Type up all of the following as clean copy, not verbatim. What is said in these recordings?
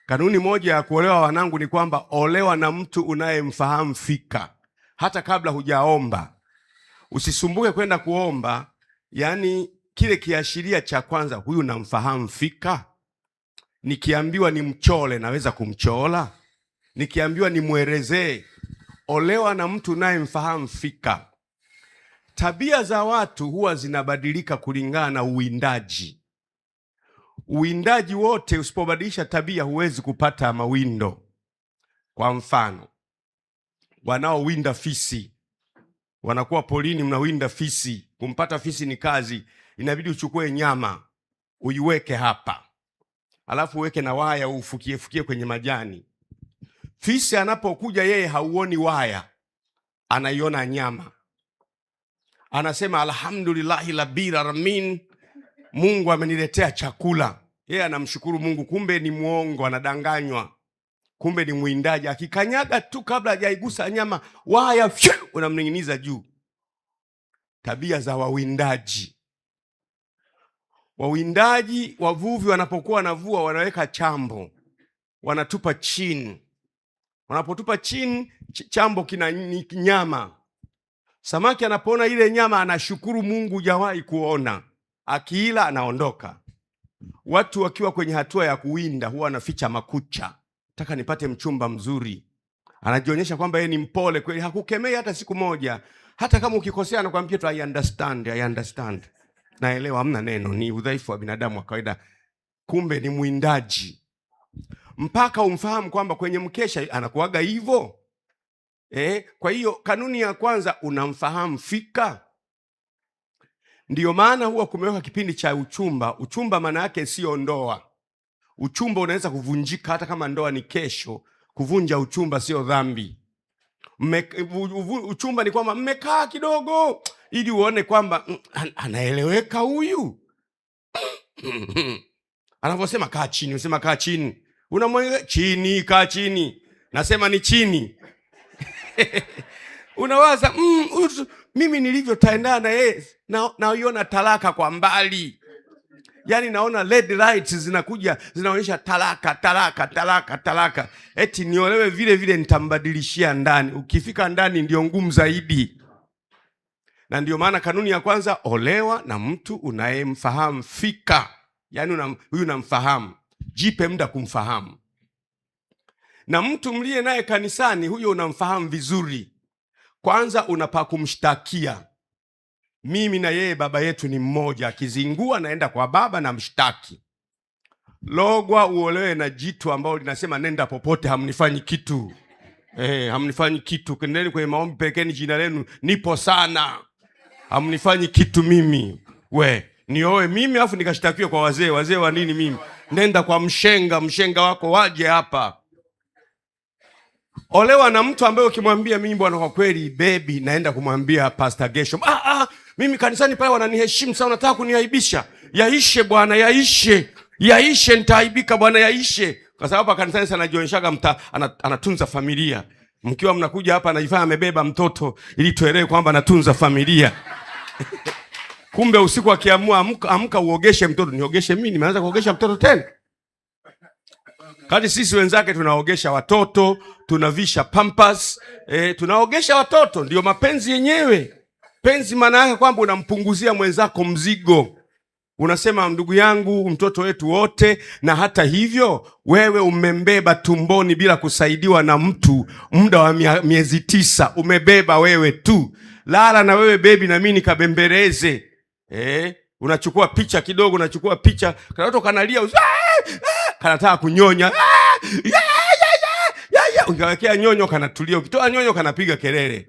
Kanuni moja ya kuolewa wanangu ni kwamba olewa na mtu unayemfahamu fika, hata kabla hujaomba. Usisumbuke kwenda kuomba, yani kile kiashiria cha kwanza, huyu namfahamu fika. Nikiambiwa ni mchole naweza kumchola, nikiambiwa ni muelezee. Olewa na mtu unayemfahamu fika. Tabia za watu huwa zinabadilika kulingana na uwindaji. Uwindaji wote, usipobadilisha tabia huwezi kupata mawindo. Kwa mfano, wanaowinda fisi, wanakuwa polini, mnawinda fisi. Kumpata fisi ni kazi, inabidi uchukue nyama uiweke hapa, alafu uweke na waya ufukie kwenye majani. Fisi anapokuja yeye hauoni waya, anaiona nyama, anasema alhamdulillahi rabbil alamin, Mungu ameniletea chakula. Yeye anamshukuru Mungu, kumbe ni muongo, anadanganywa. Kumbe ni mwindaji. Akikanyaga tu kabla hajaigusa nyama, waya unamning'iniza juu. Tabia za wawindaji. Wawindaji, wavuvi wanapokuwa wanavua, wanaweka chambo, wanatupa chini. Wanapotupa chini, chambo kina nyama. Samaki anapoona ile nyama anashukuru Mungu hujawahi kuona. Akiila anaondoka. Watu wakiwa kwenye hatua ya kuwinda huwa wanaficha makucha. Nataka nipate mchumba mzuri. Anajionyesha kwamba yeye ni mpole kweli, hakukemei hata siku moja. Hata kama ukikosea anakuambia tu I understand. Naelewa, hamna neno, ni udhaifu wa binadamu wa kawaida. Kumbe ni mwindaji. Mpaka umfahamu kwamba kwenye mkesha anakuaga hivyo. Kwa hiyo kanuni ya kwanza, unamfahamu fika. Ndiyo maana huwa kumeweka kipindi cha uchumba. Uchumba maana yake sio ndoa. Uchumba unaweza kuvunjika hata kama ndoa ni kesho. Kuvunja uchumba sio dhambi. Uchumba ni kwamba mmekaa kidogo ili uone kwamba anaeleweka huyu. Anavyosema kaa chini, unasema kaa chini. Unamwambia chini, kaa chini. Nasema ni chini. Unawaza mimi nilivyotaendana na yeye naiona talaka kwa mbali. Yaani naona red lights zinakuja, zinaonyesha talaka. Eti niolewe vile vile nitambadilishia ndani. Ukifika ndani ndio ngumu zaidi. Na ndio maana kanuni ya kwanza, olewa na mtu unayemfahamu fika. Yaani huyu namfahamu. Jipe muda kumfahamu. Na mtu mlie naye kanisani, huyo unamfahamu vizuri. Kwanza unapa kumshtakia. Mimi na yeye baba yetu ni mmoja. Akizingua naenda kwa baba na mshtaki. Logwa uolewe na jitu ambao linasema nenda popote hamnifanyi kitu. Hamnifanyi kitu. Kendeni kwenye maombi pekeni jina lenu, nipo sana. Hamnifanyi kitu mimi. Nioe mimi afu nikashtakiwe kwa wazee. Wazee wa nini mimi? Nenda kwa mshenga wako waje hapa. Olewa na mtu ambaye ukimwambia mimi bwana kwa kweli baby naenda kumwambia Pastor Gesho. Mimi kanisani pale wananiheshimu sana, nataka kuniaibisha. Yaishe bwana, yaishe nitaaibika bwana, yaishe. Kwa sababu kanisani sana anajionyeshaga anatunza familia. Mkiwa mnakuja hapa anajifanya amebeba mtoto ili tuelewe kwamba anatunza familia. Kumbe usiku akiamua amka uogeshe mtoto. Niogeshe mimi, nimeanza kuogesha mtoto tena. Kati sisi wenzake tunaogesha watoto, tunavisha pampers, tunaogesha watoto. Ndio mapenzi yenyewe. Penzi maana yake kwamba unampunguzia mwenzako mzigo. Unasema ndugu yangu, mtoto wetu wote, na hata hivyo wewe umembeba tumboni bila kusaidiwa na mtu muda wa miezi 9. Umebeba wewe tu. Lala na wewe baby na mimi nikabembeleze. Unachukua picha kidogo, unachukua picha, katoto kanalia, kanataka kunyonya. Ungewekea nyonyo kanatulia, ukitoa nyonyo kanapiga kelele.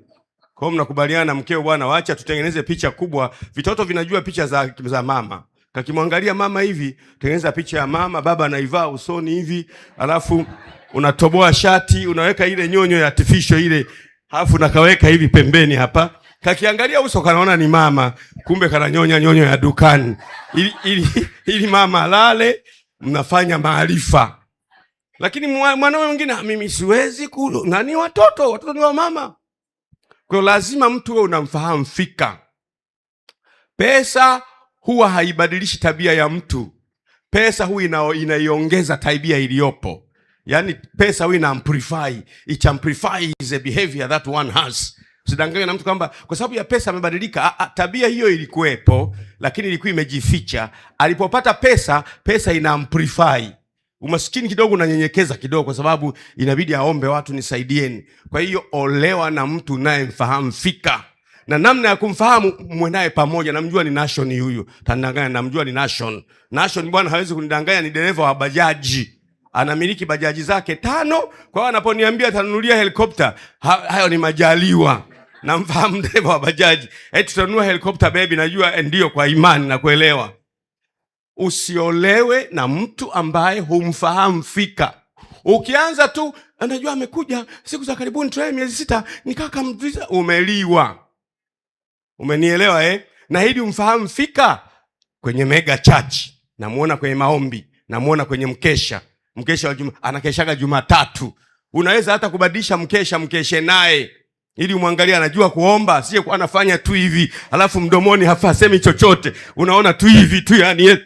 Kwa mnakubaliana na mkeo, bwana waacha tutengeneze picha kubwa. Vitoto vinajua picha za mama. Kakimwangalia mama hivi, tengeneza picha ya mama, baba anaivaa usoni hivi, alafu unatoboa shati, unaweka ile nyonyo ya artificial ile, alafu nakaweka hivi pembeni hapa. Kakiangalia uso kanaona ni mama, kumbe kananyonya nyonyo ya dukani. Ili mama alale, mnafanya maarifa. Lakini mwanawe mwingine, mimi siwezi nani watoto ni wa mama. Kwa lazima mtu wewe unamfahamu fika. Pesa huwa haibadilishi tabia ya mtu. Pesa huwa inaiongeza tabia iliyopo. Yaani pesa huwa ina amplify. It amplifies the behavior that one has. Usidanganywe na mtu kwamba kwa sababu ya pesa amebadilika. Tabia hiyo ilikuwepo, lakini ilikuwa imejificha. Alipopata pesa, pesa ina amplify. Umaskini kidogo unanyenyekeza kidogo, kwa sababu inabidi aombe watu, nisaidieni. Kwa hiyo olewa na mtu unayemfahamu fika. Na namna ya kumfahamu, mwenaye pamoja. Namjua ni Nation huyu. Tanidanganya, namjua ni Nation. Nation bwana hawezi kunidanganya, ni dereva wa bajaji. Anamiliki bajaji zake 5. Kwa hiyo anaponiambia atanunulia helikopta, hayo ni majaliwa. Namfahamu dereva wa bajaji. Tutanunua helikopta baby, najua ndio, kwa imani na kuelewa. Usiolewe na mtu ambaye humfahamu fika. Ukianza tu, anajua amekuja siku za karibuni, tunaye miezi 6, nikaka mvisa, umeliwa. Umenielewa Na hili umfahamu fika kwenye mega church. Namuona kwenye maombi, namuona kwenye mkesha wa anakeshaga Jumatatu. Unaweza hata kubadilisha mkeshe naye ili umwangalie anajua kuomba, sije kwa anafanya tu hivi alafu mdomoni hafasemi chochote. Unaona tu hivi tu yani.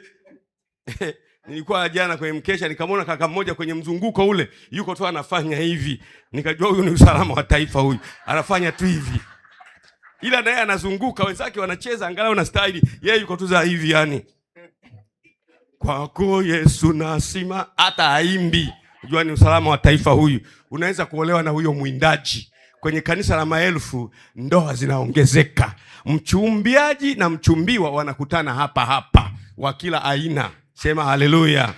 Nilikuwa jana kwenye mkesha, nikamwona kaka mmoja kwenye mzunguko ule, yuko tu anafanya hivi. Nikajua huyu ni usalama wa taifa huyu. Anafanya tu hivi. Ila naye anazunguka, wenzake wanacheza angalau na style, yeye yuko tu za hivi yani. Kwako Yesu nasima, hata haimbi. Unajua ni usalama wa taifa huyu. Unaweza kuolewa na huyo mwindaji. Kwenye kanisa la maelfu, ndoa zinaongezeka. Mchumbiaji na mchumbiwa wanakutana hapa, wa kila aina. Sema haleluya.